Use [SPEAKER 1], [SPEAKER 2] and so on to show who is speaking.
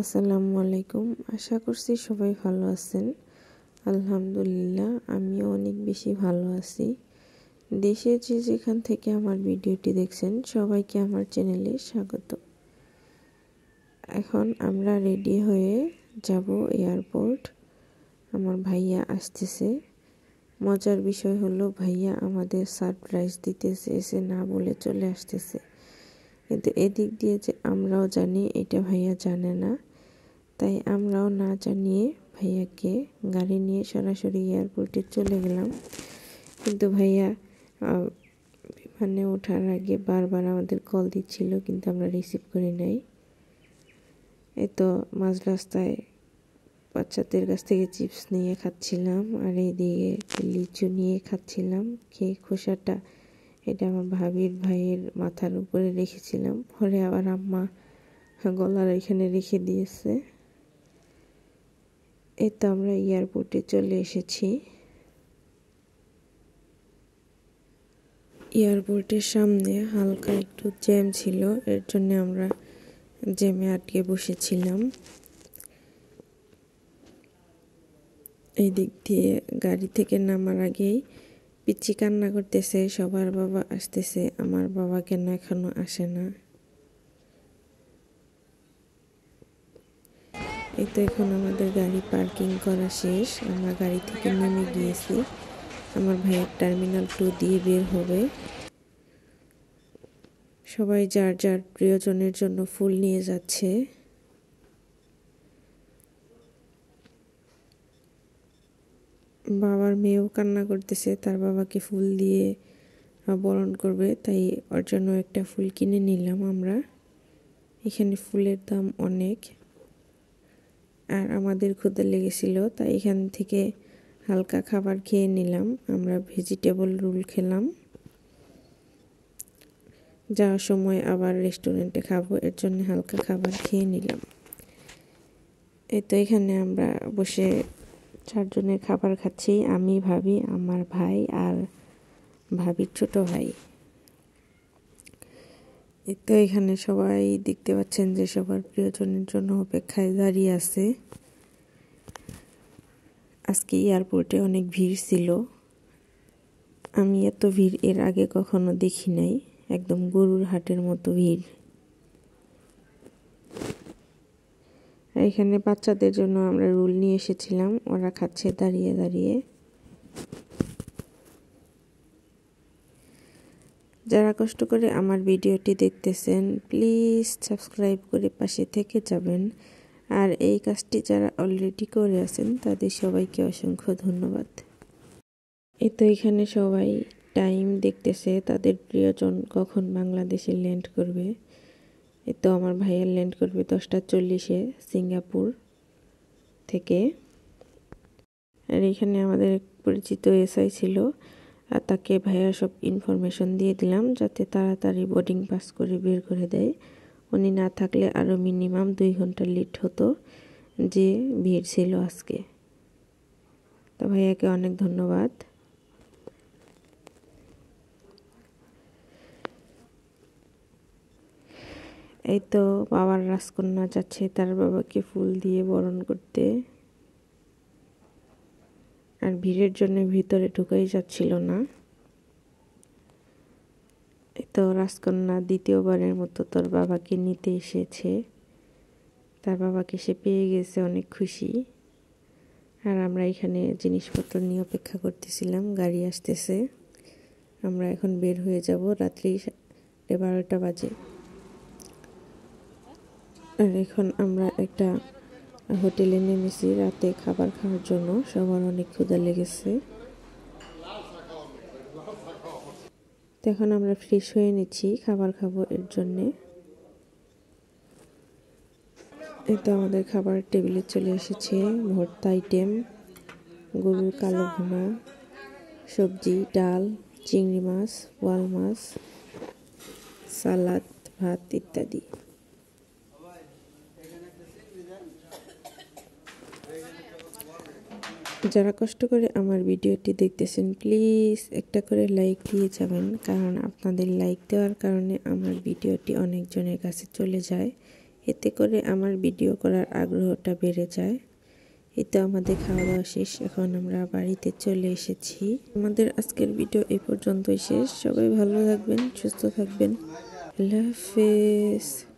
[SPEAKER 1] আসসালামু আলাইকুম। আশা করছি সবাই ভালো আছেন। আলহামদুলিল্লাহ আমিও অনেক বেশি ভালো আছি। দেশে যে যেখান থেকে আমার ভিডিওটি দেখছেন সবাইকে আমার চ্যানেলে স্বাগত। এখন আমরা রেডি হয়ে যাব এয়ারপোর্ট। আমার ভাইয়া আসতেছে। মজার বিষয় হলো ভাইয়া আমাদের সারপ্রাইজ দিতেছে, এসে না বলে চলে আসতেছে। কিন্তু এদিক দিয়ে যে আমরাও জানি এটা ভাইয়া জানে না, তাই আমরাও না জানিয়ে ভাইয়াকে গাড়ি নিয়ে সরাসরি এয়ারপোর্টে চলে গেলাম। কিন্তু ভাইয়া বিমানে ওঠার আগে বারবার আমাদের কল দিচ্ছিল, কিন্তু আমরা রিসিভ করি নাই। এই তো মাঝ রাস্তায় বাচ্চাদের কাছ থেকে চিপস নিয়ে খাচ্ছিলাম, আর এইদিকে লিচু নিয়ে খাচ্ছিলাম। খেয়ে খোসাটা এটা আমার ভাবির ভাইয়ের মাথার উপরে রেখেছিলাম, পরে আবার আম্মা গলার এখানে রেখে দিয়েছে। এই তো আমরা এয়ারপোর্টে চলে এসেছি। এয়ারপোর্টের সামনে হালকা একটু জ্যাম ছিল, এর জন্য আমরা জ্যামে আটকে বসেছিলাম। এই দিক দিয়ে গাড়ি থেকে নামার আগেই পিচ্চি কান্না করতেছে, সবার বাবা আসতেছে, আমার বাবা কেন এখনো আসে না। এই তো এখন আমাদের গাড়ি পার্কিং করা শেষ, আমরা গাড়ি থেকে নেমে গিয়েছি। আমার ভাইয়ের টার্মিনাল 2 দিয়ে বের হবে। সবাই যার যার প্রিয়জনের জন্য ফুল নিয়ে যাচ্ছে। বাবার মেয়েও কান্না করতেছে, তার বাবাকে ফুল দিয়ে বরণ করবে, তাই ওর জন্য একটা ফুল কিনে নিলাম আমরা। এখানে ফুলের দাম অনেক, আর আমাদের ক্ষুধা লেগেছিল, তাই এখান থেকে হালকা খাবার খেয়ে নিলাম। আমরা ভেজিটেবল রোল খেলাম, যাওয়ার সময় আবার রেস্টুরেন্টে খাবো, এর জন্য হালকা খাবার খেয়ে নিলাম। এই তো এখানে আমরা বসে 4 জনের খাবার খাচ্ছি, আমি, ভাবি, আমার ভাই আর ভাবির ছোট ভাই। এই তো এখানে সবাই দেখতে পাচ্ছেন যে সবার প্রিয়জনের জন্য অপেক্ষায় দাঁড়িয়ে আছে। আজকে এয়ারপোর্টে অনেক ভিড় ছিল, আমি এত ভিড় এর আগে কখনো দেখি নাই, একদম গরুর হাটের মতো ভিড়। এখানে বাচ্চাদের জন্য আমরা রোল নিয়ে এসেছিলাম, ওরা খাচ্ছে দাঁড়িয়ে দাঁড়িয়ে। যারা কষ্ট করে আমার ভিডিওটি দেখতেছেন প্লিজ সাবস্ক্রাইব করে পাশে থেকে যাবেন, আর এই কাজটি যারা অলরেডি করে আছেন তাদের সবাইকে অসংখ্য ধন্যবাদ। এই তো এখানে সবাই টাইম দেখতেছে, তাদের প্রিয়জন কখন বাংলাদেশে ল্যান্ড করবে। এই তো আমার ভাইয়ের ল্যান্ড করবে 10:40-এ সিঙ্গাপুর থেকে। আর এখানে আমাদের পরিচিত এসআই ছিল, আর তাকে ভাইয়া সব ইনফরমেশন দিয়ে দিলাম যাতে তাড়াতাড়ি বোর্ডিং পাস করে বের করে দেয়। উনি না থাকলে আরও মিনিমাম 2 ঘন্টা লেট হতো, যে ভিড় ছিল আজকে। তো ভাইয়াকে অনেক ধন্যবাদ। এই তো বাবার রাজকন্যা যাচ্ছে তার বাবাকে ফুল দিয়ে বরণ করতে, আর ভিড়ের জন্য ভিতরে ঢুকাই যাচ্ছিল না। এই তো রাজকন্যা দ্বিতীয়বারের মতো তোর বাবাকে নিতে এসেছে, তার বাবাকে সে পেয়ে গেছে, অনেক খুশি। আর আমরা এখানে জিনিসপত্র নিয়ে অপেক্ষা করতেছিলাম, গাড়ি আসতেছে, আমরা এখন বের হয়ে যাব। রাত্রি 12টা বাজে। আর এখন আমরা একটা হোটেলে নেমেছি রাতে খাবার খাওয়ার জন্য, সবার অনেক ক্ষুধা লেগেছে। তো এখন আমরা ফ্রেশ হয়ে নিচ্ছি, খাবার খাবো এর জন্যে। এই তো আমাদের খাবার টেবিলে চলে এসেছে। ভর্তা আইটেম, গরুর কালো ভুনা, সবজি, ডাল, চিংড়ি মাছ, বোয়াল মাছ, সালাদ, ভাত ইত্যাদি। যারা কষ্ট করে আমার ভিডিওটি দেখতেছেন প্লিজ একটা করে লাইক দিয়ে যাবেন, কারণ আপনাদের লাইক দেওয়ার কারণে আমার ভিডিওটি অনেকজনের কাছে চলে যায়, এতে করে আমার ভিডিও করার আগ্রহটা বেড়ে যায়। এই তো আমাদের খাওয়া দাওয়া শেষ, এখন আমরা বাড়িতে চলে এসেছি। আমাদের আজকের ভিডিও এই পর্যন্তই শেষ। সবাই ভালো থাকবেন, সুস্থ থাকবেন। আল্লাহ হাফেজ।